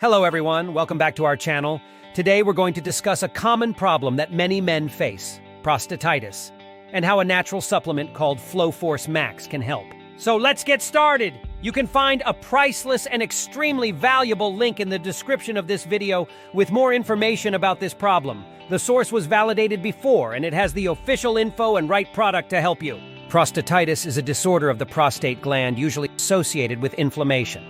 Hello everyone, welcome back to our channel. Today we're going to discuss a common problem that many men face, prostatitis, and how a natural supplement called flowforcemax can help. So let's get started! You can find a priceless and extremely valuable link in the description of this video with more information about this problem. The source was validated before and it has the official info and right product to help you. Prostatitis is a disorder of the prostate gland usually associated with inflammation.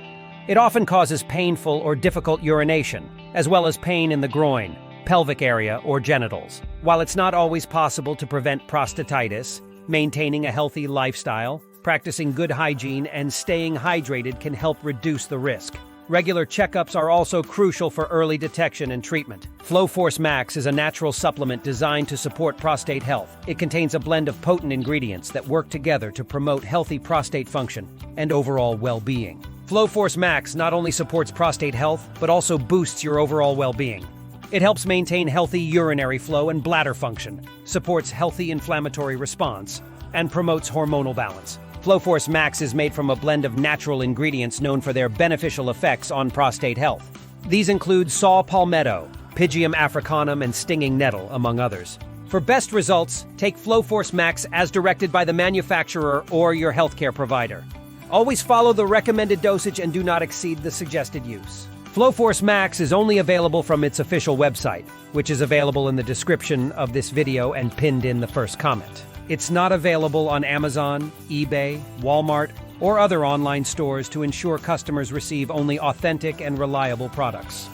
It often causes painful or difficult urination, as well as pain in the groin, pelvic area, or genitals. While it's not always possible to prevent prostatitis, maintaining a healthy lifestyle, practicing good hygiene, and staying hydrated can help reduce the risk. Regular checkups are also crucial for early detection and treatment. flowforcemax is a natural supplement designed to support prostate health. It contains a blend of potent ingredients that work together to promote healthy prostate function and overall well-being. flowforcemax not only supports prostate health, but also boosts your overall well-being. It helps maintain healthy urinary flow and bladder function, supports healthy inflammatory response, and promotes hormonal balance. flowforcemax is made from a blend of natural ingredients known for their beneficial effects on prostate health. These include saw palmetto, Pygeum africanum, and stinging nettle, among others. For best results, take flowforcemax as directed by the manufacturer or your healthcare provider. Always follow the recommended dosage and do not exceed the suggested use. flowforcemax is only available from its official website, which is available in the description of this video and pinned in the first comment. It's not available on Amazon, eBay, Walmart, or other online stores to ensure customers receive only authentic and reliable products.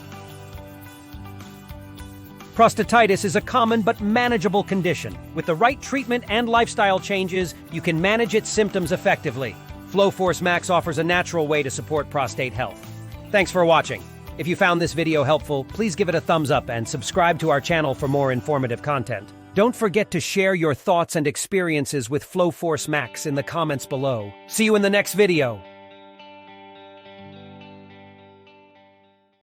Prostatitis is a common but manageable condition. With the right treatment and lifestyle changes, you can manage its symptoms effectively. flowforcemax offers a natural way to support prostate health. Thanks for watching. If you found this video helpful, please give it a thumbs up and subscribe to our channel for more informative content. Don't forget to share your thoughts and experiences with flowforcemax in the comments below. See you in the next video.